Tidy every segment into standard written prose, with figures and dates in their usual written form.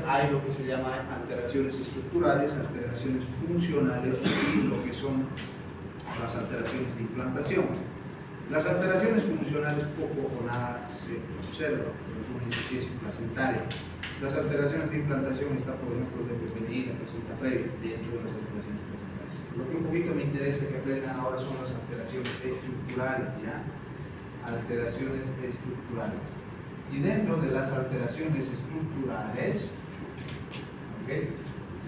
hay lo que se llama alteraciones estructurales, alteraciones funcionales y lo que son las alteraciones de implantación. Las alteraciones funcionales poco o nada se observan, por ejemplo, una insuficiencia placentaria. Las alteraciones de implantación están, por ejemplo, de PPNI, la placenta previa, dentro de las alteraciones placentarias. Lo que un poquito me interesa que aprendan ahora son las alteraciones estructurales, ¿ya? Alteraciones estructurales. Y dentro de las alteraciones estructurales, ¿okay?,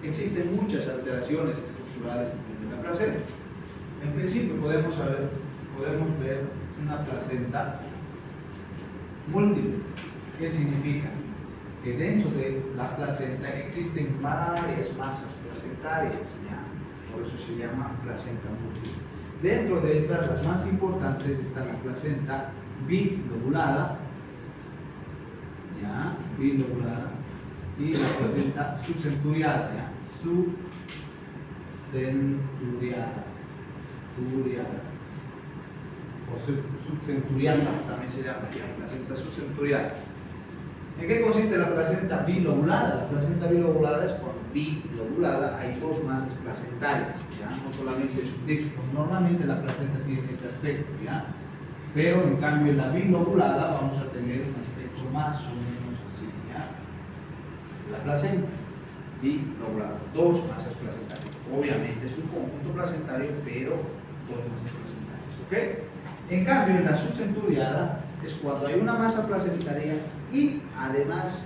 existen muchas alteraciones estructurales en la placenta. En principio podemos ver una placenta múltiple. ¿Qué significa? Que dentro de la placenta existen varias masas placentarias, ¿ya? Por eso se llama placenta múltiple. Dentro de estas, las más importantes está la placenta bilobulada, ¿ya? Bilobulada, y la placenta subcenturiada, ¿ya? Subcenturiada, o subcenturiata también se llama, ¿ya? Placenta subcenturiada. ¿En qué consiste la placenta bilobulada? La placenta bilobulada es cuando bilobulada hay dos masas placentarias, ¿ya? No solamente subdicho. Normalmente la placenta tiene este aspecto, ¿ya? Pero en cambio en la bilobulada vamos a tener un aspecto más o menos así, ¿ya? La placenta bilobulada, dos masas placentarias. Obviamente es un conjunto placentario, pero dos masas placentarias, ¿ok? En cambio en la subcenturiada es cuando hay una masa placentaria y además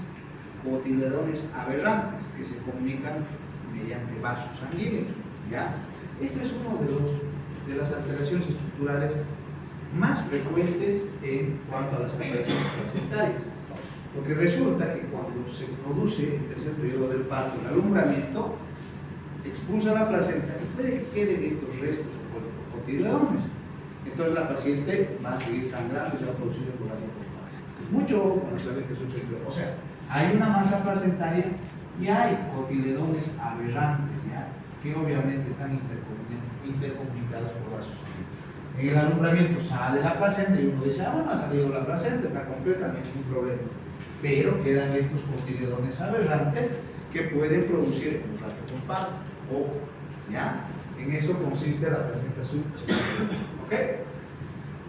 cotiledones aberrantes que se comunican mediante vasos sanguíneos, ¿ya? Este es uno de las alteraciones estructurales más frecuentes en cuanto a las alteraciones placentarias, porque resulta que cuando se produce el tercer periodo del parto, el alumbramiento expulsa la placenta y puede que queden estos restos o cotiledones. Entonces la paciente va a seguir sangrando y se va a producir el colágeno postparto. Mucho con la placenta subcenturiada. O sea, hay una masa placentaria y hay cotiledones aberrantes, ¿ya? Que obviamente están intercomunicados por vasos sanguíneos. En el alumbramiento sale la placenta y uno dice, ah, bueno, ha salido la placenta, está completa, no hay ningún problema. Pero quedan estos cotiledones aberrantes que pueden producir el colágeno postparto. Ojo, ¿ya? En eso consiste la placenta subcenturiada. ¿Ok?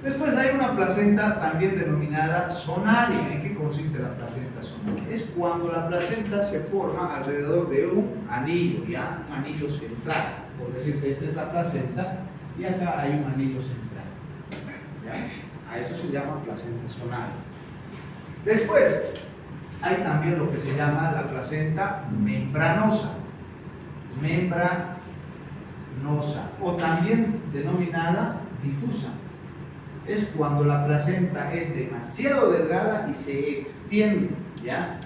Después hay una placenta también denominada zonaria. ¿En qué consiste la placenta zonaria? Es cuando la placenta se forma alrededor de un anillo, ¿ya? Un anillo central. Por decir que esta es la placenta y acá hay un anillo central, ¿ya? A eso se llama placenta zonaria. Después hay también lo que se llama la placenta membranosa. Membranosa, o también denominada difusa. Es cuando la placenta es demasiado delgada y se extiende, ¿ya?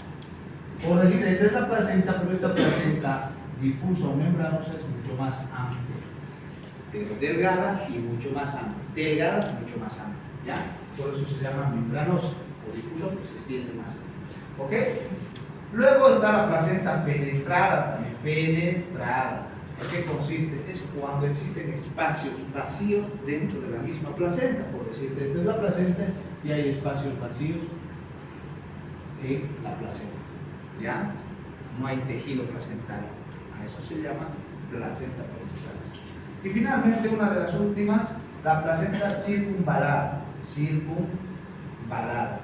Por decir, esta es la placenta, pero esta placenta difusa o membranosa es mucho más amplia. Pero delgada y mucho más amplia. Delgada y mucho más amplia, ¿ya? Por eso se llama membranosa o difusa, porque se extiende más. ¿Ok? Luego está la placenta fenestrada, también fenestrada. ¿En qué consiste? Es cuando existen espacios vacíos dentro de la misma placenta. Por decir, esta es la placenta y hay espacios vacíos en la placenta, ¿ya? No hay tejido placentario. A eso se llama placenta fenestrada. Y finalmente, una de las últimas, la placenta circunvalada. Circunvalada.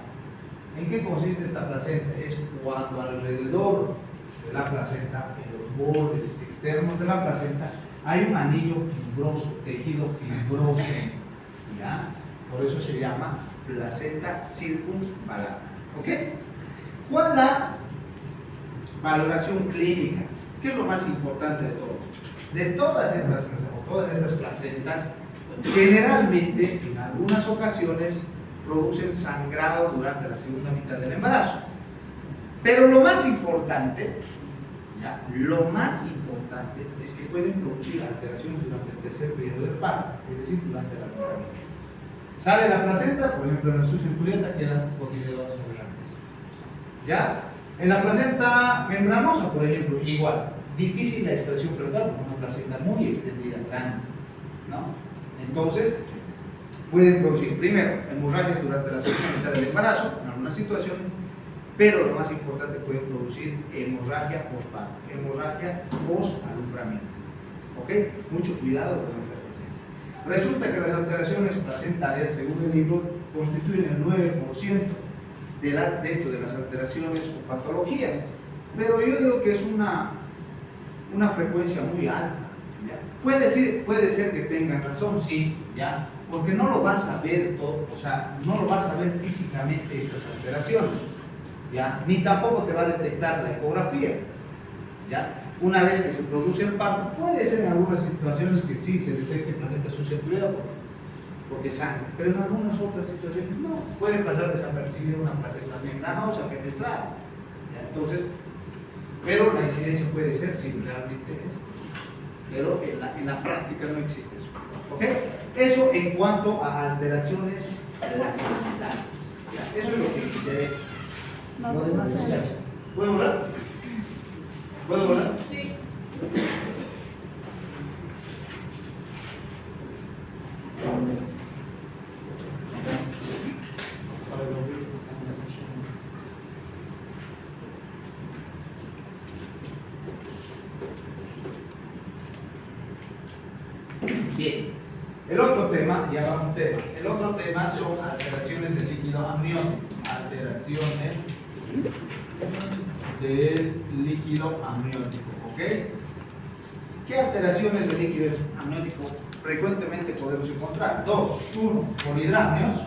¿En qué consiste esta placenta? Es cuando alrededor de la placenta, en los bordes externos de la placenta, hay un anillo fibroso, tejido fibroso, ¿ya? Por eso se llama placenta circunvalada. ¿Ok? ¿Cuál es la valoración clínica? ¿Qué es lo más importante de todo? De todas estas placentas, generalmente, en algunas ocasiones, producen sangrado durante la segunda mitad del embarazo. Pero lo más importante, ¿ya? Lo más importante es que pueden producir alteraciones durante el tercer periodo del parto, es decir, durante el alumbramiento. Sale la placenta, por ejemplo, en la subcenturiata quedan cotiledones aberrantes. ¿Ya? En la placenta membranosa, por ejemplo, igual, difícil la extracción prenatal, porque una placenta muy extendida, grande, ¿no? Entonces, pueden producir, primero, hemorragias durante la segunda mitad del embarazo, en algunas situaciones, pero lo más importante, puede producir hemorragia postparto, hemorragia post-alumbramiento. ¿Ok? Mucho cuidado con esta paciente. Resulta que las alteraciones placentarias, según el libro, constituyen el 9% de las alteraciones o patologías, pero yo digo que es una frecuencia muy alta. ¿Ya? Puede ser que tengan razón, sí, ¿ya? Porque no lo vas a ver todo, o sea, no lo vas a ver físicamente estas alteraciones, ¿ya? Ni tampoco te va a detectar la ecografía, ¿ya? Una vez que se produce el parto, puede ser en algunas situaciones que sí se detecte placenta susceptible porque sangre, pero en algunas otras situaciones no, puede pasar desapercibida una placenta membranosa, fenestrada, ¿ya? Entonces, pero la incidencia puede ser, sí, realmente es, pero en la práctica no existe eso. ¿Ok? Eso en cuanto a alteraciones placentarias. Eso es lo que me interesa. Lo demás es ya. ¿Puedo hablar? ¿Puedo hablar? Sí. Bien, el otro tema, ya va un tema, el otro tema son alteraciones del líquido amniótico, alteraciones del líquido amniótico, ¿ok? ¿Qué alteraciones del líquido amniótico frecuentemente podemos encontrar? Dos, uno, polidramnios,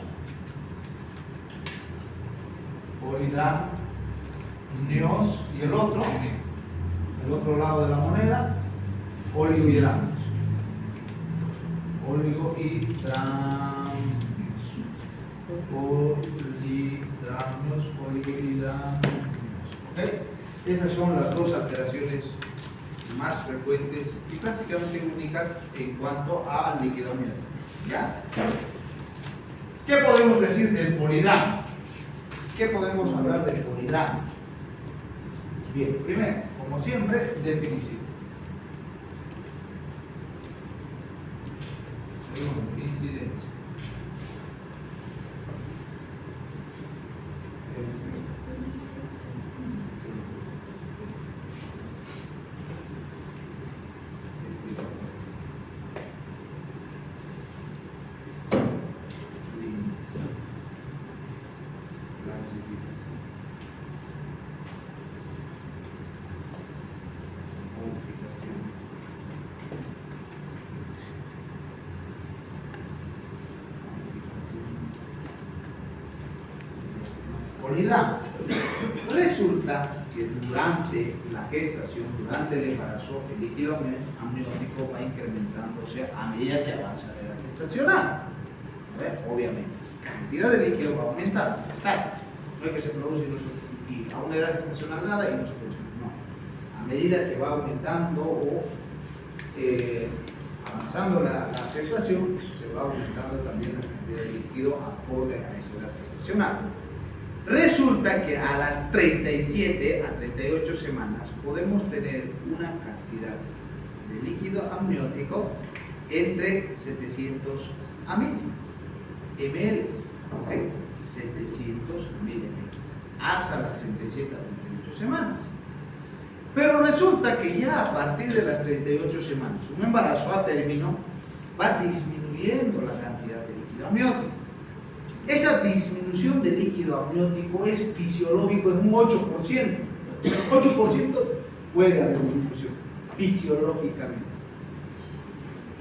y el otro lado de la moneda, oligohidramnios. Oligohidramnios. ¿Ok? Esas son las dos alteraciones más frecuentes y prácticamente únicas en cuanto al líquido amniótico. ¿Ya? ¿Qué podemos decir del polidramnios? ¿Qué podemos hablar del polidramnios? Bien, primero, como siempre, definición. Segundo, incidencia. Resulta que durante la gestación, durante el embarazo, el líquido amniótico va incrementándose a medida que avanza la edad gestacional. Obviamente, la cantidad de líquido va a aumentar, está. No es que se produce y a una edad gestacional nada y no se produce. No. A medida que va aumentando o avanzando la gestación, se va aumentando también la cantidad de líquido acorde a esa edad gestacional. Resulta que a las 37 a 38 semanas podemos tener una cantidad de líquido amniótico entre 700 a 1000 ml, ¿okay? 700 a 1000 ml, hasta las 37 a 38 semanas. Pero resulta que ya a partir de las 38 semanas, un embarazo a término va disminuyendo la cantidad de líquido amniótico. Esa disminución de líquido amniótico es fisiológico en un 8%. El 8% puede haber una difusión fisiológicamente.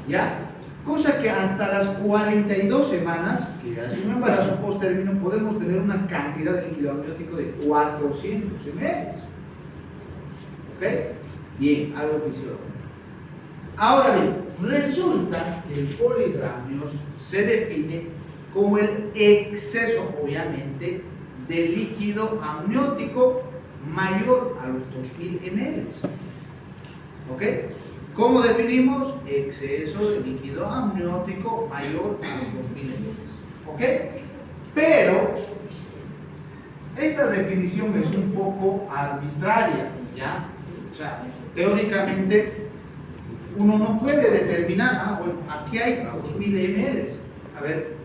¿Ya? Cosa que hasta las 42 semanas, que ya es un embarazo post-término, podemos tener una cantidad de líquido amniótico de 400 ml. ¿Ok? Bien, algo fisiológico. Ahora bien, resulta que el polidramnios se define como el exceso, obviamente, de líquido amniótico mayor a los 2000 ml. ¿Ok? ¿Cómo definimos? Exceso de líquido amniótico mayor a los 2000 ml. ¿Ok? Pero esta definición es un poco arbitraria, ¿ya? O sea, teóricamente uno no puede determinar, bueno, aquí hay 2000 ml. A ver.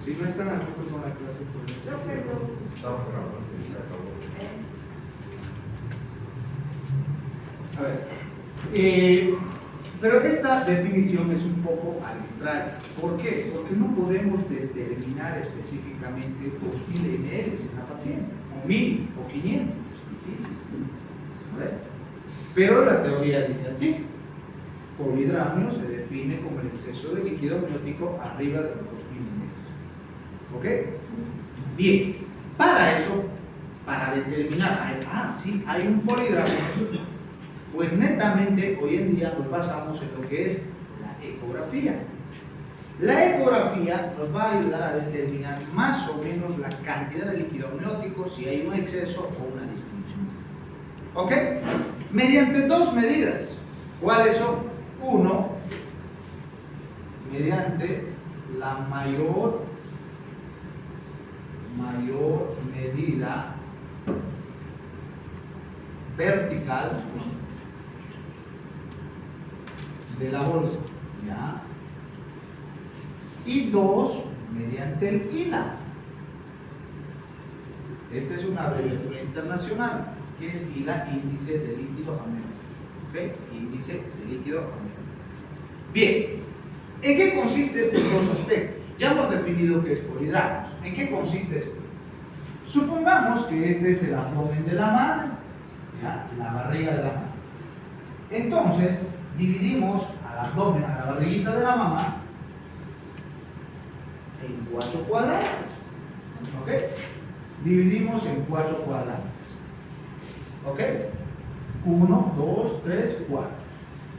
¿Sí? Si no están a gusto con la clase, pues Estamos grabando y se acabó. a ver. Pero esta definición es un poco arbitraria. ¿Por qué? Porque no podemos determinar específicamente 2000 ml en la paciente, o 1000 o 500, es difícil. ¿Vale? Pero la teoría dice así: polihidramio se define como el exceso de líquido amniótico arriba de los 2000 ml. ¿Ok? Bien, para eso, para determinar, sí, hay un polihidramio, pues netamente hoy en día nos basamos en lo que es la ecografía. La ecografía nos va a ayudar a determinar más o menos la cantidad de líquido amniótico, si hay un exceso o una disminución. ¿Ok? Mediante dos medidas. ¿Cuáles son? Uno, mediante la mayor medida vertical de la bolsa, ¿ya? Y dos, mediante el ILA. Esta es una abreviatura internacional, que es ILA, índice de líquido amniótico. ¿Ok? Índice de líquido amniótico. Bien, ¿en qué consiste estos dos aspectos? Ya hemos definido qué es polihidramio. ¿En qué consiste esto? Supongamos que este es el abdomen de la madre, ¿ya? La barriga de la madre. Entonces, dividimos al abdomen, a la barriguita de la mamá, en 4 cuadrantes. ¿Ok? Dividimos en 4 cuadrantes. ¿Ok? 1, 2, 3, 4.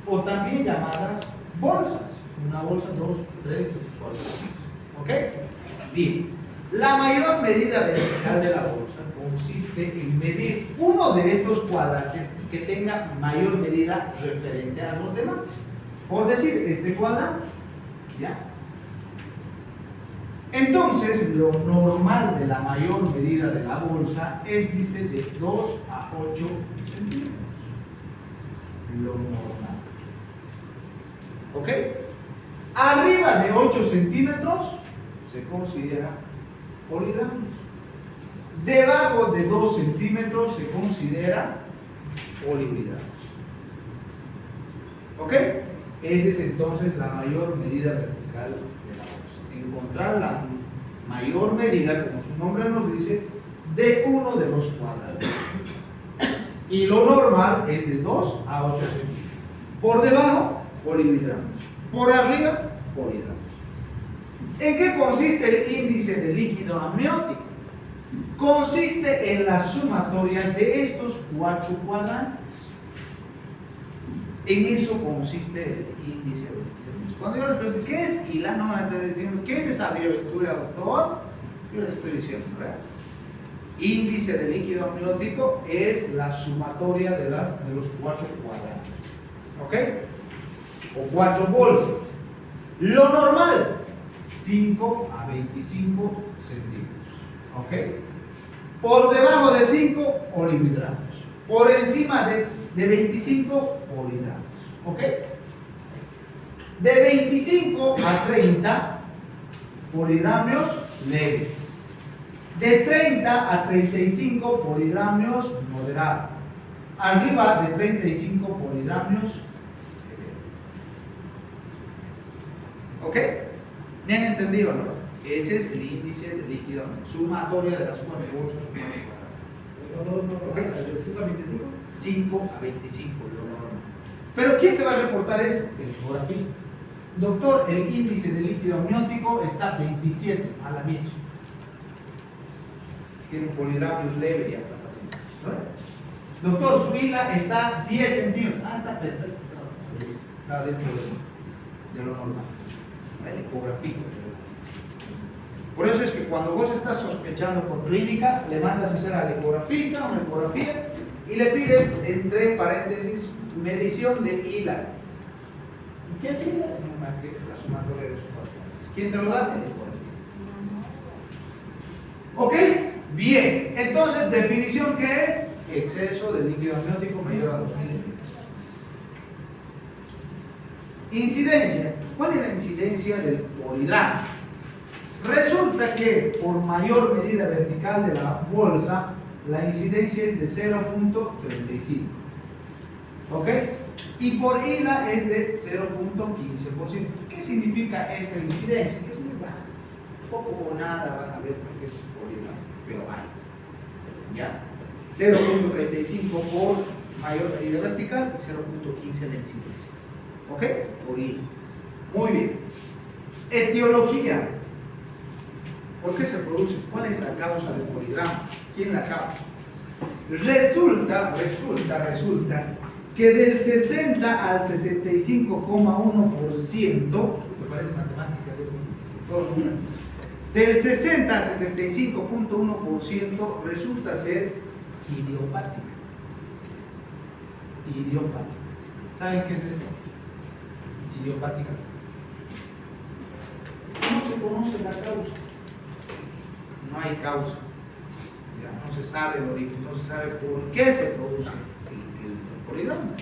O también llamadas bolsas. Una bolsa, 2, 3, 4. ¿Ok? Bien. La mayor medida vertical de la bolsa consiste en medir uno de estos cuadrantes que tenga mayor medida referente a los demás. Por decir, este cuadrante. ¿Ya? Entonces, lo normal de la mayor medida de la bolsa es, dice, de 2 a 8 centímetros. Lo normal. ¿Ok? Arriba de 8 centímetros se considera polihidramio. Debajo de 2 centímetros se considera polihidramio. ¿Ok? Esa es entonces la mayor medida vertical de la bolsa. Encontrar la mayor medida, como su nombre nos dice, de uno de los cuadrantes. Y lo normal es de 2 a 8 centímetros. Por debajo, polihidramio. Por arriba, polihidramio. ¿En qué consiste el índice de líquido amniótico? Consiste en la sumatoria de estos 4 cuadrantes. En eso consiste el índice de líquido amniótico. Cuando yo les pregunto, ¿qué es ILA? No me van a estar diciendo, ¿qué es esa abreviatura, doctor? Yo les estoy diciendo, ¿verdad? Índice de líquido amniótico es la sumatoria de los 4 cuadrantes. ¿Ok? O 4 bolsas. Lo normal, 5 a 25 centímetros. ¿Ok? Por debajo de 5, polihidramio. Por encima de 25, polihidramio. ¿Ok? De 25 a 30, polihidramio leve. De 30 a 35, polihidramio moderado. Arriba de 35, polihidramio severo. ¿Ok? ¿Me han entendido, no? Ese es el índice de líquido sumatoria de las 4 bolsas. ¿De 5 a 25? 5 a 25, lo normal. Pero ¿quién te va a reportar esto? El ecografista. Doctor, el índice de líquido amniótico está 27 a la mecha. Tiene un polihidramio leve y hasta fácil. ¿No? Doctor, su ILA está 10 centímetros. Ah, está perfecto. Está dentro de lo normal. El ecografista. Por eso es que cuando vos estás sospechando por clínica, le mandas a hacer al ecografista una ecografía y le pides, entre paréntesis, medición de ILA. ¿Y qué es ILA? La sumatoria de sus constantes. ¿Quién te lo da? El ecografista. ¿Ok? Bien. Entonces, definición, ¿qué es? Exceso de líquido amniótico mayor a 2000 mililitros. Incidencia. ¿Cuál es la incidencia del polihidramio? Resulta que por mayor medida vertical de la bolsa, la incidencia es de 0.35. ¿Ok? Y por hila es de 0.15%. ¿Qué significa esta incidencia? Que es muy baja. Poco o nada van a ver porque es poligramo, pero hay. ¿Ya? 0.35 por mayor medida vertical y 0.15 la incidencia. ¿Ok? Por hila. Muy bien. Etiología. ¿Por qué se produce? ¿Cuál es la causa del poligramo? ¿Quién la causa? Resulta que del 60 al 65,1%, ¿te parece matemáticas? Del 60 al 65,1% resulta ser idiopática. Idiopática. ¿Saben qué es esto? Idiopática. No se conoce la causa. No hay causa. Ya, no se sabe el origen, no se sabe por qué se produce el poligramo.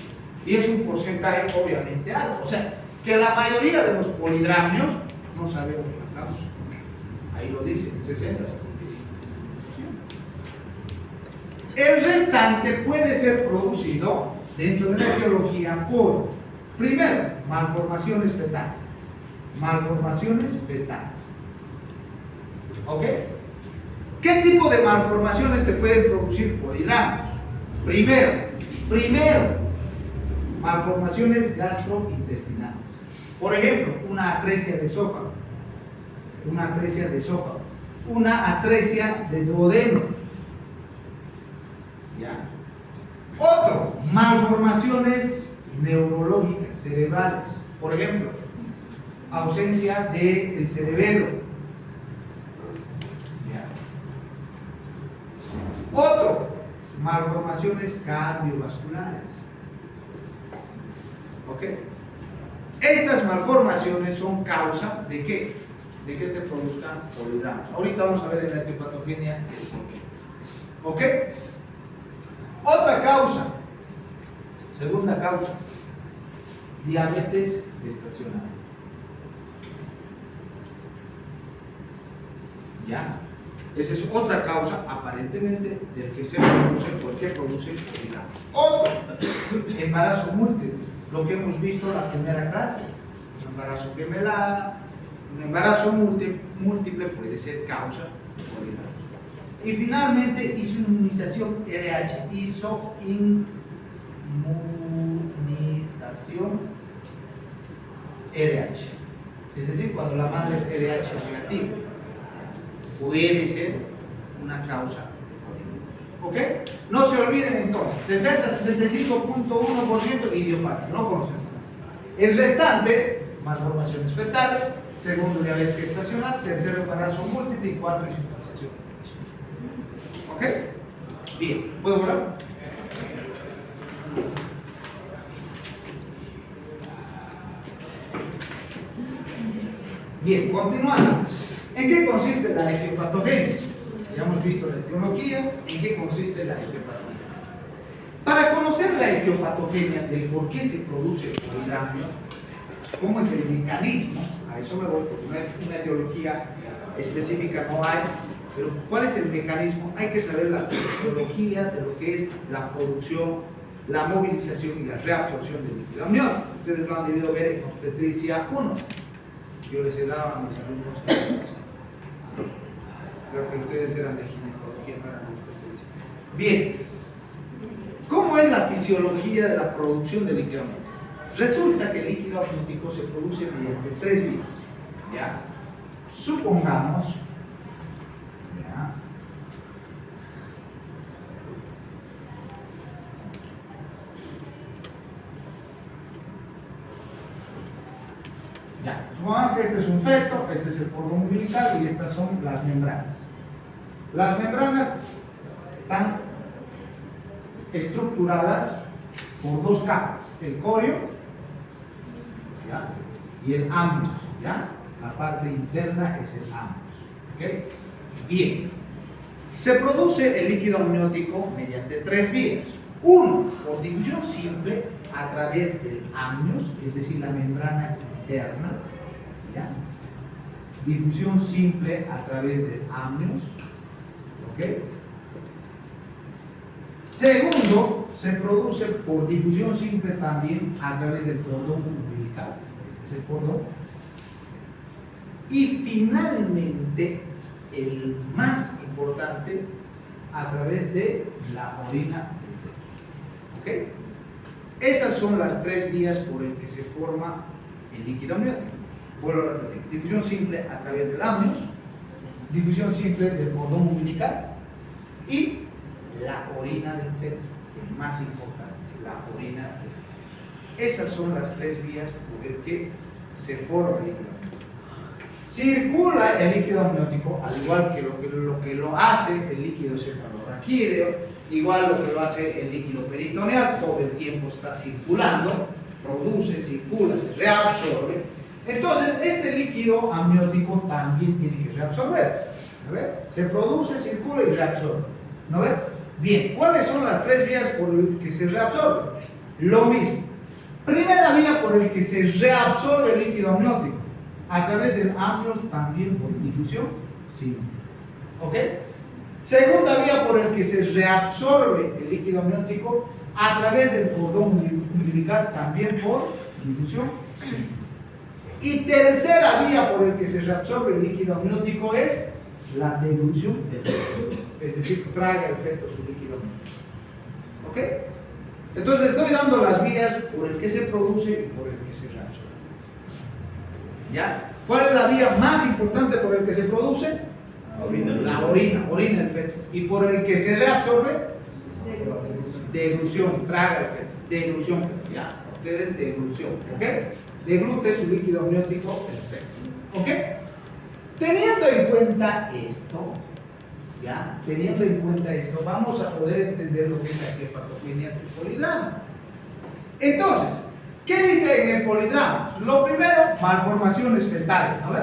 Y es un porcentaje obviamente alto. O sea, que la mayoría de los poligramios no sabemos la causa. Ahí lo dice, 60, 65%. El restante puede ser producido dentro de la etiología por, primero, malformaciones fetales. Malformaciones fetales. ¿Ok? ¿Qué tipo de malformaciones te pueden producir poligramos? Primero, malformaciones gastrointestinales. Por ejemplo, una atresia de esófago, una atresia de duodeno. ¿Ya? Otro, malformaciones neurológicas, cerebrales. Por ejemplo, ausencia del cerebelo. Otro, malformaciones cardiovasculares. ¿Ok? Estas malformaciones son causa de qué? De que te produzcan poligramos. Ahorita vamos a ver en la etiopatogenia el por qué. ¿Ok? Otra causa, segunda causa, diabetes gestacional. ¿Ya? Esa es otra causa, aparentemente, del que se produce, por qué produce poligramos. Otro, embarazo múltiple, lo que hemos visto en la primera clase, un embarazo gemelar, un embarazo múltiple puede ser causa de poligramos. Y finalmente, inmunización RH, inmunización RH, es decir, cuando la madre es RH negativa. Puede ser una causa de poligramos. ¿Ok? No se olviden entonces, 60-65.1% idiopático, no conocemos. El restante, malformaciones fetales, segundo, diabetes gestacional, tercero, embarazo múltiple y cuarto, insuficiencia. ¿Ok? Bien, ¿puedo hablar? Bien, continuando. ¿En qué consiste la etiopatogenia? Ya hemos visto la etiología. ¿En qué consiste la etiopatogenia? Para conocer la etiopatogenia del por qué se produce poligramios, cómo es el mecanismo, a eso me voy, porque una etiología específica no hay, pero ¿cuál es el mecanismo? Hay que saber la fisiología de lo que es la producción, la movilización y la reabsorción del líquido amniótico. Ustedes lo han debido ver en obstetricia 1. Yo les he dado a mis alumnos. Creo que ustedes eran de ginecología, no eran de obstetricia. Bien, ¿cómo es la fisiología de la producción de líquido amniótico? Resulta que el líquido amniótico se produce mediante tres vías. ¿Ya? Supongamos, ¿ya? Supongamos que este es un feto, este es el cordón umbilical y estas son las membranas. Las membranas están estructuradas por dos capas, el corio, ¿ya? Y el amnios, ¿ya? La parte interna es el amnios. ¿Ok? Bien. Se produce el líquido amniótico mediante tres vías. Uno, por difusión simple a través del amnios, es decir, la membrana interna, ¿ya? difusión simple a través de amnios. ¿Ok? Segundo, se produce por difusión simple también a través del cordón umbilical. Este es el cordón. Y finalmente, el más importante, a través de la orina del feto. ¿Ok? Esas son las tres vías por las que se forma el líquido amniótico. Vuelvo a repetir: difusión simple a través del amnios, difusión simple del cordón umbilical y la orina del feto, el más importante, la orina del feto. Esas son las tres vías por las que se forma el líquido amniótico. Circula el líquido amniótico, al igual que lo que lo hace el líquido cefalorraquídeo, igual lo que lo hace el líquido peritoneal, todo el tiempo está circulando, produce, circula, se reabsorbe. Entonces, este líquido amniótico también tiene que reabsorberse. ¿No ve? Se produce, circula y reabsorbe. ¿No ve? Bien, ¿cuáles son las tres vías por las que se reabsorbe? Lo mismo. Primera vía por la que se reabsorbe el líquido amniótico, a través del amnios, también por difusión simple. ¿Ok? Segunda vía por la que se reabsorbe el líquido amniótico, a través del cordón umbilical, también por difusión simple. Y tercera vía por la que se reabsorbe el líquido amniótico es la deglución del feto, es decir, traga el feto su líquido amniótico. ¿Ok? Entonces estoy dando las vías por el que se produce y por el que se reabsorbe. ¿Ya? ¿Cuál es la vía más importante por el que se produce? La orina del feto. ¿Y por el que se reabsorbe? Deglución, traga el feto. Deglución, ya. Ustedes deglución, ¿ok? Deglute su líquido amniótico el feto. ¿Ok? Teniendo en cuenta esto, ¿ya? Teniendo en cuenta esto, vamos a poder entender lo que es la hepatogenia del polidrama. Entonces, ¿qué dice en el polidrama? Lo primero, malformaciones fetales, ¿no ve?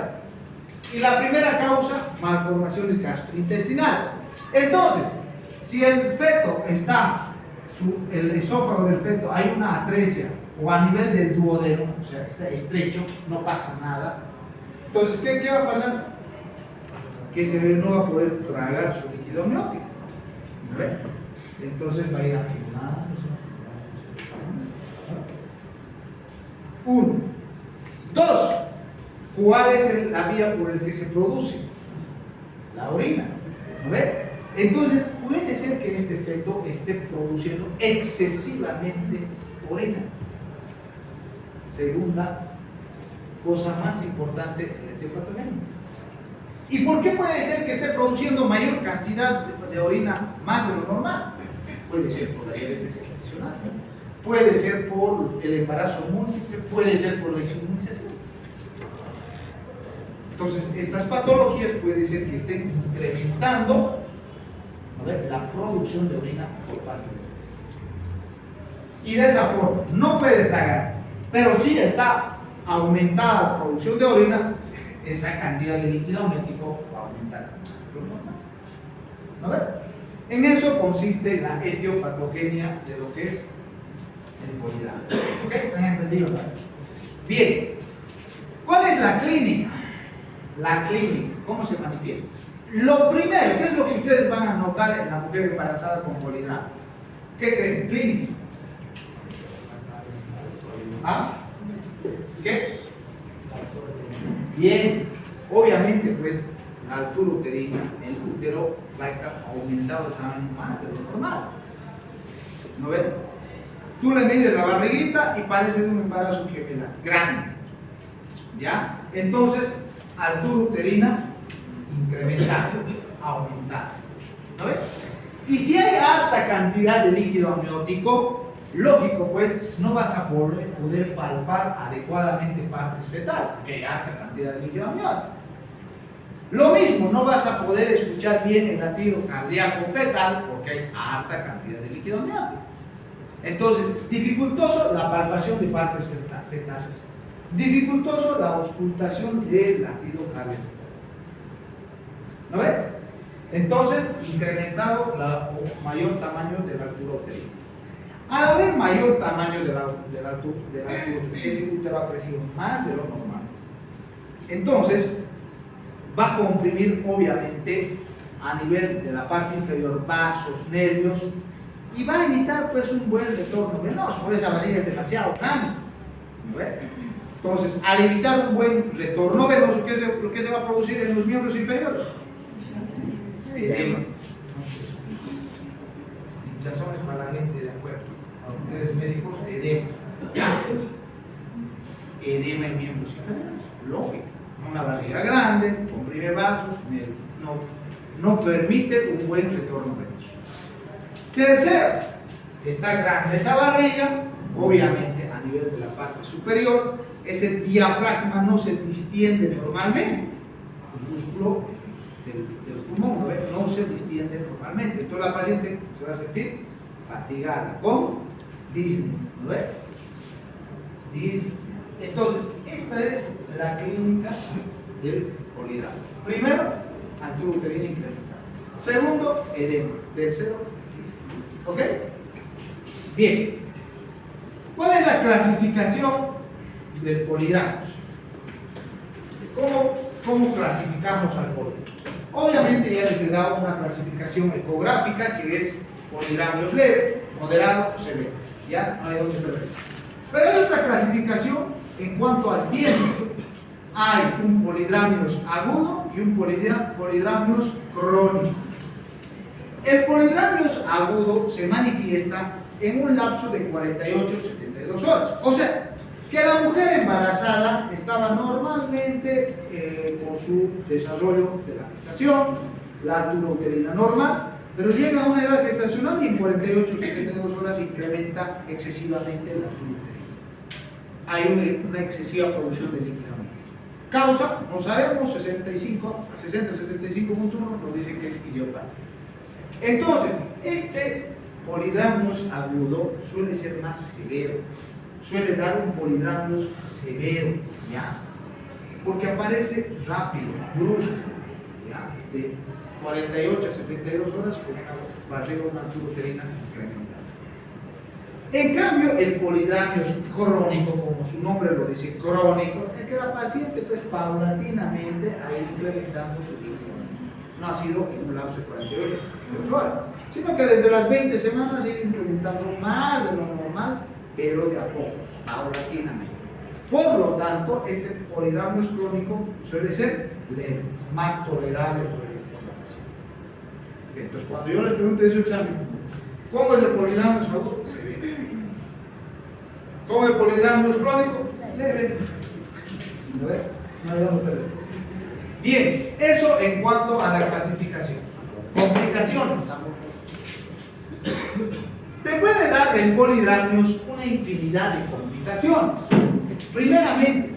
Y la primera causa, malformaciones gastrointestinales. Entonces, si el feto está, el esófago del feto, hay una atresia, o a nivel del duodeno, o sea, está estrecho, no pasa nada. Entonces, ¿qué va a pasar? Que ese bebé no va a poder tragar su líquido amniótico. ¿No ve? Entonces va a ir a quemar. Uno. Dos. ¿Cuál es la vía por la que se produce? La orina. ¿No ve? Entonces, puede ser que este feto esté produciendo excesivamente orina. Segunda cosa más importante en el hepatogenia. ¿Y por qué puede ser que esté produciendo mayor cantidad de orina más de lo normal? Puede ser por la diabetes gestacional, puede ser por el embarazo múltiple, puede ser por la inmunización. Entonces, estas patologías puede ser que estén incrementando, ¿no?, la producción de orina por parte del feto. Y de esa forma, no puede tragar, pero sí está aumentada la producción de orina, esa cantidad de líquido amniótico va a aumentar. ¿No ve? En eso consiste la etiopatogenia de lo que es el polidrama. ¿Ok? ¿Han entendido? Bien. ¿Cuál es la clínica? La clínica, ¿cómo se manifiesta? Lo primero, ¿qué es lo que ustedes van a notar en la mujer embarazada con polidrama? ¿Qué creen? Clínica. ¿Ah? ¿Qué? Bien, obviamente pues la altura uterina, el útero va a estar aumentado también más de lo normal. ¿No ven? Tú le mides la barriguita y parece de un embarazo gemelar, grande. ¿Ya? Entonces, altura uterina incrementada, aumentada. ¿No ven? Y si hay alta cantidad de líquido amniótico, lógico, pues no vas a poder palpar adecuadamente partes fetales, porque hay alta cantidad de líquido amniótico. Lo mismo, no vas a poder escuchar bien el latido cardíaco fetal, porque hay alta cantidad de líquido amniótico. Entonces, dificultoso la palpación de partes fetales, dificultoso la auscultación del latido cardíaco fetal. ¿No ven? Entonces, incrementado mayor tamaño de la altura uterina. Al haber mayor tamaño de la altura, ese útero ha crecido más de lo normal. Entonces, va a comprimir obviamente a nivel de la parte inferior vasos, nervios, y va a evitar pues un buen retorno venoso, porque esa barriga es demasiado grande. ¿No ve? Entonces, al evitar un buen retorno venoso, lo que se va a producir en los miembros inferiores? Edema. Hinchazón es para la gente de afuera. A ustedes médicos, edema. Edema en miembros inferiores. Lógico. Una barriga grande, comprime vasos, no permite un buen retorno venoso. Tercero, está grande esa barriga, obviamente a nivel de la parte superior, ese diafragma no se distiende normalmente, el músculo del pulmón no se distiende normalmente, entonces la paciente se va a sentir fatigada con disnea, ¿no ve? Disnea. Entonces, esta es la clínica del polidramo. Primero, antiuterina incremental. Segundo, edema. Tercero, disnea. ¿Ok? Bien. ¿Cuál es la clasificación del polidramo? ¿Cómo clasificamos al polidramo? Obviamente ya les he dado una clasificación ecográfica que es polidramios leve, moderado, severo. Ya no hay donde perder. Pero hay otra clasificación en cuanto al tiempo. Hay un polidramios agudo y un polidramios crónico. El polidramios agudo se manifiesta en un lapso de 48-72 horas. O sea, que la mujer embarazada estaba normalmente con su desarrollo de la gestación, la altura uterina normal, pero llega a una edad gestacional y en 48-72 horas incrementa excesivamente la altura uterina. Hay una excesiva producción de líquido. Causa, no sabemos, 60-65.1 nos dice que es idiopático. Entonces, este polidramios agudo suele ser más severo, suele dar un polidramios severo, ¿ya? Porque aparece rápido, brusco, ¿ya? De 48 a 72 horas con una barriga o una altura uterina incrementada. En cambio, el polidramios crónico, como su nombre lo dice, crónico, es que la paciente pues paulatinamente ha ido incrementando su líquido. No ha sido en un lapso de 48 a 72 horas, sino que desde las 20 semanas ha ido incrementando más de lo normal, pero de a poco, paulatinamente. Por lo tanto, este polidramios crónico suele ser leve, más tolerable por la paciente. Entonces, cuando yo les pregunto ese examen, ¿cómo es el polidramios agudo? Severo. ¿Cómo es el polidramios crónico? Leve. ¿Lo ves? No hay dónde perder. Bien, eso en cuanto a la clasificación. Complicaciones. Te puede dar el polidramios una infinidad de complicaciones. Primeramente,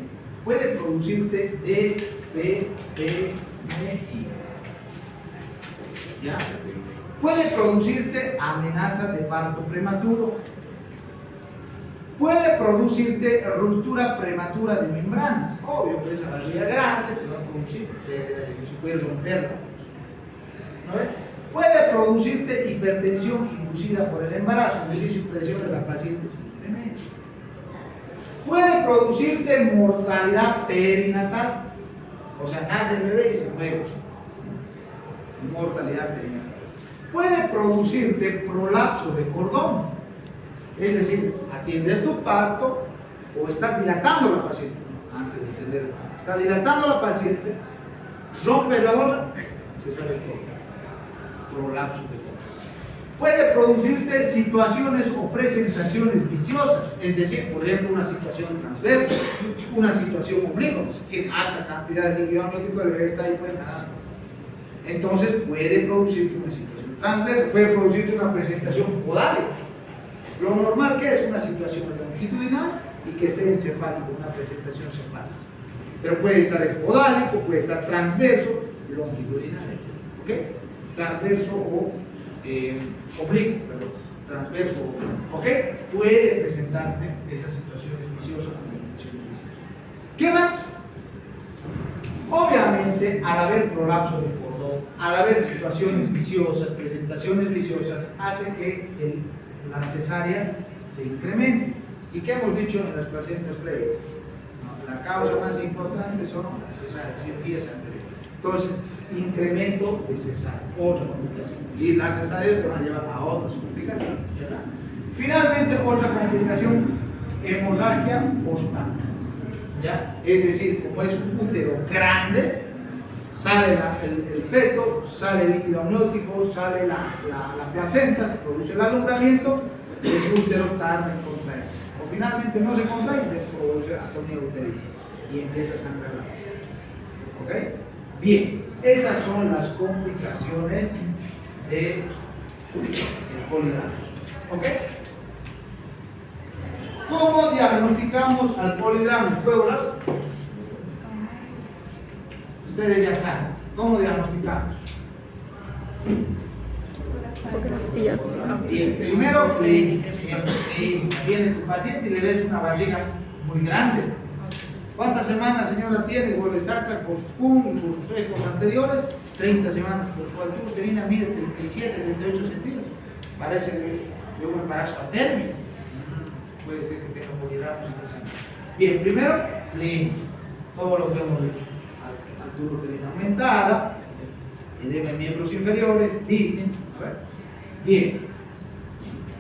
puede producirte DPPMI. ¿Ya? Puede producirte amenazas de parto prematuro. Puede producirte ruptura prematura de membranas. Obvio, pero esa barriga grande te va a producir, se puede romperla. ¿No ves? Puede producirte hipertensión inducida por el embarazo, es decir, su presión de la paciente se incrementa. Puede producirte mortalidad perinatal, o sea, nace el bebé y se muere. Mortalidad perinatal. Puede producirte prolapso de cordón, es decir, atiendes tu parto o está dilatando la paciente, antes de atender el parto, está dilatando la paciente, rompe la bolsa, se sale el cordón. Prolapso de cordón. Puede producirte situaciones o presentaciones viciosas, es decir, por ejemplo, una situación transversa, una situación obliqua, si tiene alta cantidad de líquido amniótico, el bebé está ahí, pues nada. Entonces puede producirte una situación transversa, puede producirte una presentación podálica. Lo normal que es una situación longitudinal y que esté encefálico, una presentación cefálica. Pero puede estar podálico, puede estar transverso, longitudinal, etc. ¿Ok? Transverso o oblicuo, perdón. Transverso o oblicuo. ¿Ok? Puede presentarse esas situaciones viciosas o presentaciones viciosas. ¿Qué más? Obviamente, al haber prolapso de cordón, al haber situaciones viciosas, presentaciones viciosas, hace que las cesáreas se incrementen. ¿Y qué hemos dicho en las placentas previas? No, la causa más importante son las cesáreas, cirugías anteriores. Entonces, incremento de cesárea, otra complicación. Y las cesáreas te van a llevar a otras complicaciones, ¿verdad? Finalmente, otra complicación, hemorragia postnatal. ¿Ya? Es decir, como es un útero grande, sale el feto, sale el líquido amniótico, sale la placenta, se produce el alumbramiento, ese útero tarda en contraerse. O finalmente no se contrae y se produce atonía uterina y empieza a sangrar la placenta. ¿Ok? Bien, esas son las complicaciones del polidramus. ¿Ok? ¿Cómo diagnosticamos al polidramus? ¿Puedo hablar? Ustedes ya saben. ¿Cómo diagnosticamos? Ecografía. Bien, primero viene tu paciente y le ves una barriga muy grande. ¿Cuántas semanas, señora, tiene? Vos le sacas por su pum y por sus ecos anteriores, 30 semanas por su altura uterina, mide 37, 38 centímetros. Parece de un embarazo a término. Puede ser que tenga polidramus esta semana. Bien, primero, clínico. Todo lo que hemos dicho. Altura uterina aumentada, edema en miembros inferiores, Disney. Bien.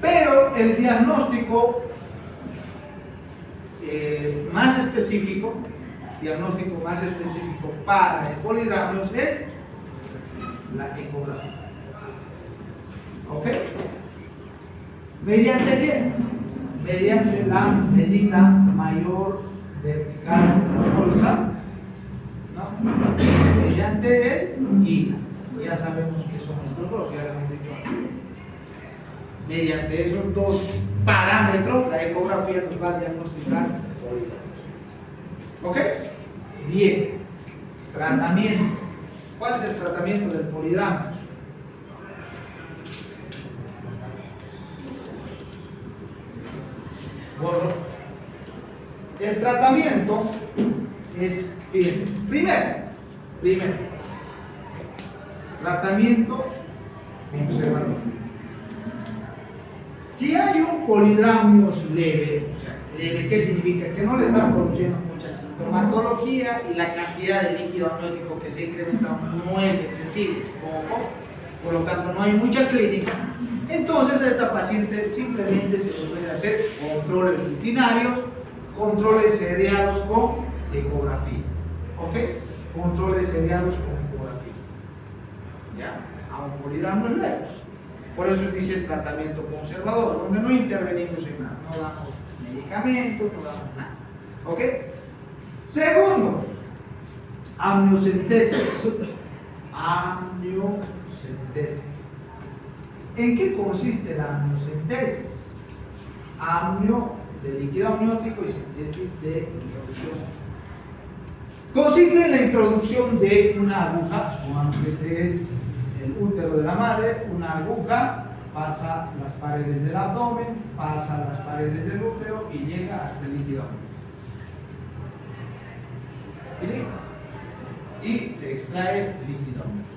Pero el diagnóstico más específico para el polidramus es la ecografía. ¿Ok? ¿Mediante qué? Mediante la medida mayor vertical de la bolsa, ¿no? Mediante el INA. Ya sabemos que son estos dos, ya lo hemos dicho antes. Mediante esos dos parámetros, la ecografía nos va a diagnosticar polidramus. ¿Ok? Bien. Tratamiento. ¿Cuál es el tratamiento del polidramus? Bueno, el tratamiento es, fíjense, primero, tratamiento conservador. Si hay un polidramus leve, o sea, leve, ¿qué significa? Que no le está produciendo mucha sintomatología y la cantidad de líquido amniótico que se incrementa no es excesiva, es poco, por lo tanto no hay mucha clínica. Entonces a esta paciente simplemente se le puede hacer controles rutinarios, controles seriados con ecografía. ¿Ok? Controles seriados con ecografía. ¿Ya? A un polidramus leve. Por eso dice tratamiento conservador, donde no intervenimos en nada, no damos medicamentos, no damos nada. ¿Ok? Segundo, amniocentesis. Amniocentesis. ¿En qué consiste la amniocentesis? Amnio de líquido amniótico y centesis de introducción. Consiste en la introducción de una aguja, supongamos que este es el útero de la madre, una aguja pasa las paredes del abdomen, pasa las paredes del útero y llega hasta el líquido amniótico. Y listo. Y se extrae el líquido amniótico.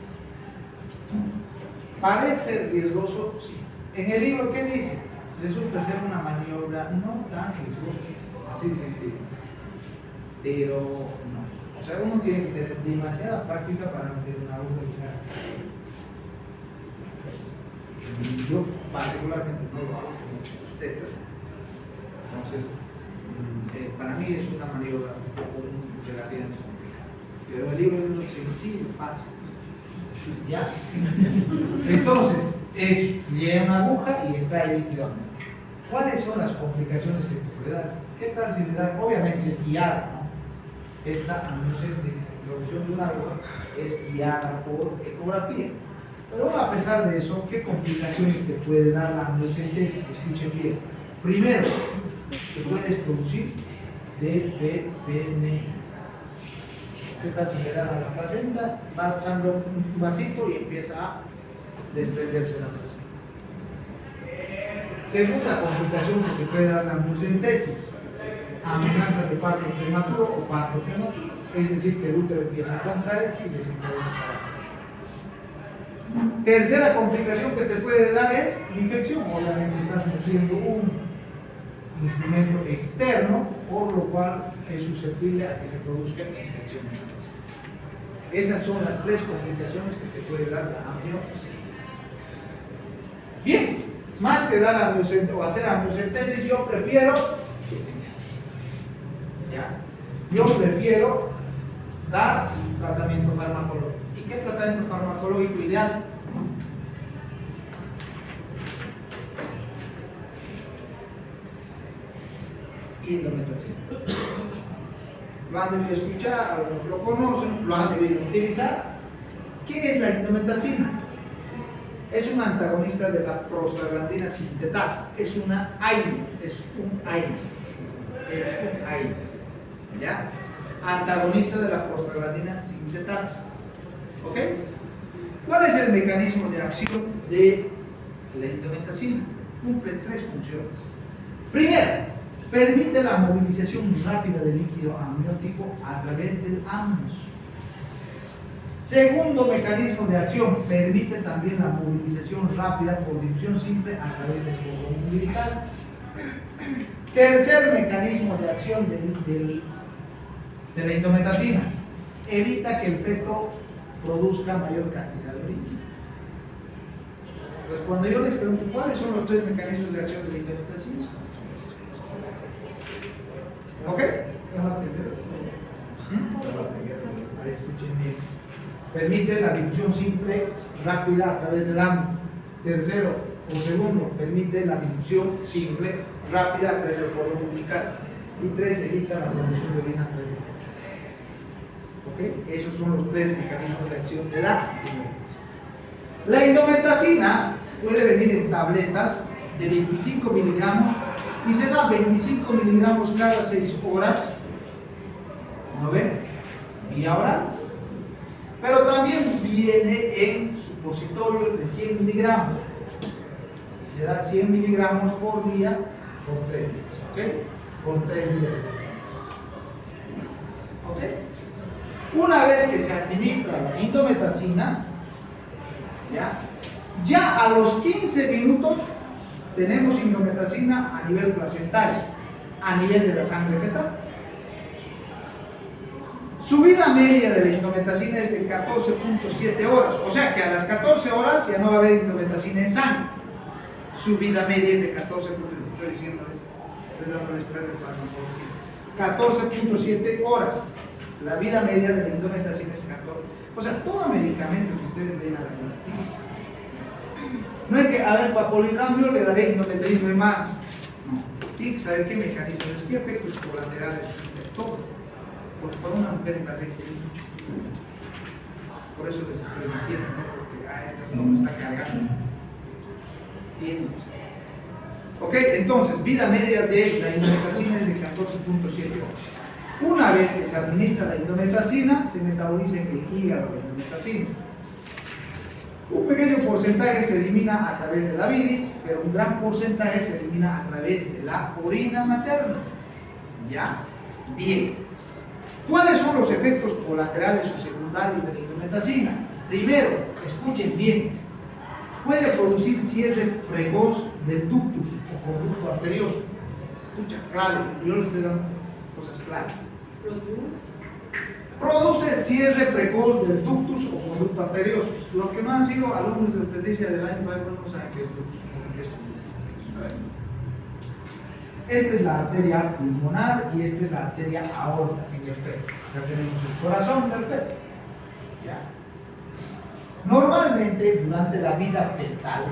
¿Parece riesgoso? Sí. En el libro, ¿qué dice? Resulta ser una maniobra no tan riesgosa, así dice el libro. Pero no. O sea, uno tiene que tener demasiada práctica para meter una aguja en casa. Yo particularmente no lo hago como ustedes. Entonces, para mí es una maniobra un poco relativamente complicada. Pero el libro es muy sencillo, fácil. ¿Ya? Entonces, llega una aguja y extrae el líquido amniótico. ¿Cuáles son las complicaciones que puede dar? ¿Qué tal si le da? Obviamente es guiada, ¿no? Esta amniocentesis, la introducción de una aguja, es guiada por ecografía. Pero a pesar de eso, ¿qué complicaciones te puede dar la amniocentesis? Escuchen bien. Primero, te puedes producir DPPN. ¿Qué tal si le da a la placenta? Va echando un vasito y empieza a desprenderse la placenta. Segunda complicación que te puede dar la amniocentesis: amenaza de parto prematuro o parto prematuro. Es decir, que el útero empieza a contraerse y desencadena para. Tercera complicación que te puede dar es infección. Obviamente estás metiendo un instrumento externo, por lo cual es susceptible a que se produzca infección en la placenta. Esas son las tres complicaciones que te puede dar la amniocentesis. Bien, más que dar amniocentesis o hacer amniocentesis, yo prefiero dar tratamiento farmacológico. ¿Y qué tratamiento farmacológico ideal? Indometacina. Lo han debido escuchar, algunos lo conocen, lo han debido utilizar. ¿Qué es la indometacina? Es un antagonista de la prostaglandina sintetasa. Es una AINE, ¿ya? Antagonista de la prostaglandina sintetasa. ¿Ok? ¿Cuál es el mecanismo de acción de la indometacina? Cumple tres funciones. Primero, permite la movilización rápida del líquido amniótico a través del amnios. Segundo mecanismo de acción, permite también la movilización rápida por difusión simple a través del cordón umbilical. Tercer mecanismo de acción de la indometacina, evita que el feto produzca mayor cantidad de orina. Pues cuando yo les pregunto cuáles son los tres mecanismos de acción de la indometacina, ¿ok? Escuchen bien. Permite la difusión simple rápida a través del amnios. Tercero o segundo, permite la difusión simple rápida a través del cordón umbilical. Y tres, evita la producción de orina a través del feto. ¿Ok? Esos son los tres mecanismos de acción de la indometacina. La indometacina puede venir en tabletas de 25 miligramos y se da 25 miligramos cada 6 horas, ¿no ven? Vía oral. Pero también viene en supositorios de 100 miligramos y se da 100 miligramos por día por 3 días, ¿ok? Por 3 días. ¿Ok? Una vez que se administra la indometacina, ya a los 15 minutos tenemos indometacina a nivel placentario, a nivel de la sangre fetal. Su vida media de la indometacina es de 14.7 horas, o sea que a las 14 horas ya no va a haber indometacina en sangre. Su vida media es de 14, estoy diciéndoles, estoy dándoles clases de farmacología. 14.7 horas. La vida media de la indometacina es 14. O sea, todo medicamento que ustedes den a la indometacina. No es que, a ver, para polidramio le daré indometacina y más. No, tiene que saber qué mecanismos, qué efectos colaterales, todo. Porque para una mujer en la regla por eso les estoy diciendo, ¿no? Porque no me está cargando. Tiene que ser. Ok, entonces, vida media de la indometacina es de 14.7 horas. Una vez que se administra la indometacina, se metaboliza en el hígado la indometacina. Un pequeño porcentaje se elimina a través de la bilis, pero un gran porcentaje se elimina a través de la orina materna. ¿Ya? Bien. ¿Cuáles son los efectos colaterales o secundarios de la indometacina? Primero, escuchen bien, puede producir cierre precoz del ductus o conducto arterioso. Escucha, clave, yo les estoy dando cosas claves. Produce cierre precoz del ductus o conducto arterioso. Los que no han sido alumnos de obstetricia del año pasado no saben qué es ductus. Esta es la arteria pulmonar y esta es la arteria aorta en el feto. Ya tenemos el corazón del feto. ¿Ya? Normalmente durante la vida fetal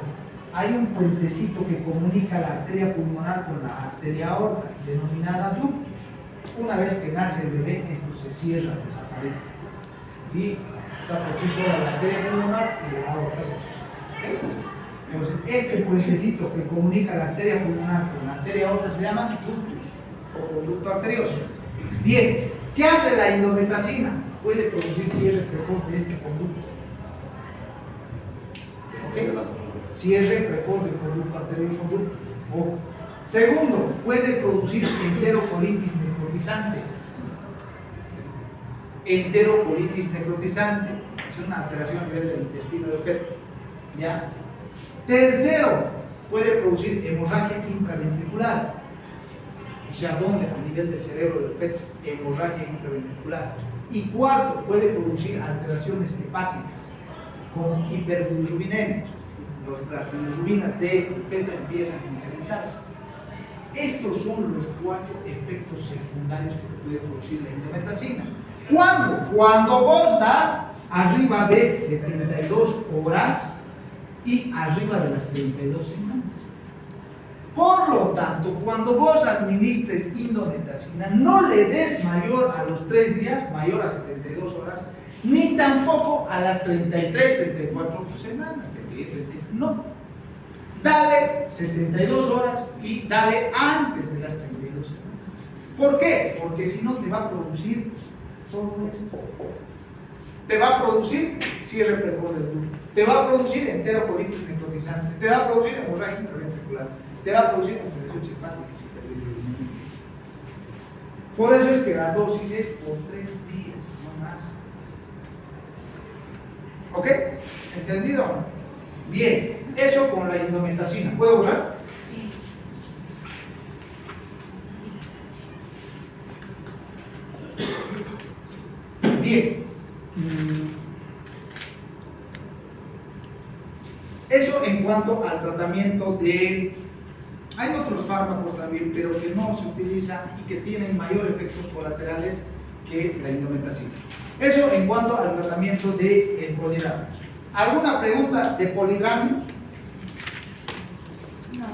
hay un puentecito que comunica la arteria pulmonar con la arteria aorta, denominada ductus. Una vez que nace el bebé, esto se cierra, desaparece. Y está por sí sola la arteria pulmonar y la aorta por sí sola. ¿Okay? Entonces, este puentecito que comunica la arteria pulmonar con la arteria aorta se llama ductus o conducto arterioso. Bien, ¿qué hace la indometacina? Puede producir cierre precoz de este conducto. ¿Okay? Cierre precoz del conducto arterioso ductus. Ojo. Segundo, puede producir enterocolitis necrotizante. Enterocolitis necrotizante es una alteración a nivel del intestino del feto. ¿Ya? Tercero, puede producir hemorragia intraventricular. o sea, ¿dónde? A nivel del cerebro del feto, hemorragia intraventricular. Y cuarto, puede producir alteraciones hepáticas con hiperbilirrubinemia. Las bilirrubinas del feto empiezan a incrementarse. Estos son los 4 efectos secundarios que puede producir la indometacina. ¿Cuándo? Cuando vos das arriba de 72 horas y arriba de las 32 semanas. Por lo tanto, cuando vos administres indometacina, no le des mayor a los 3 días, mayor a 72 horas, ni tampoco a las 33, 34 semanas. No. Dale 72 horas y dale antes de las 32 semanas. ¿Por qué? Porque si no te va a producir todo esto. Te va a producir cierre precoz del ducto, te va a producir enterocolitis necrotizante, te va a producir hemorragia intraventricular, te va a producir alteraciones hepáticas y hiperbilirubinemia. Por eso es que la dosis es por 3 días, no más. ¿Ok? ¿Entendido o no? Bien, eso con la indometacina. ¿Puedo borrar? Bien. Eso en cuanto al tratamiento de... Hay otros fármacos también, pero que no se utilizan y que tienen mayor efectos colaterales que la indometacina. Eso en cuanto al tratamiento de polidramios. ¿Alguna pregunta de polidramios? No.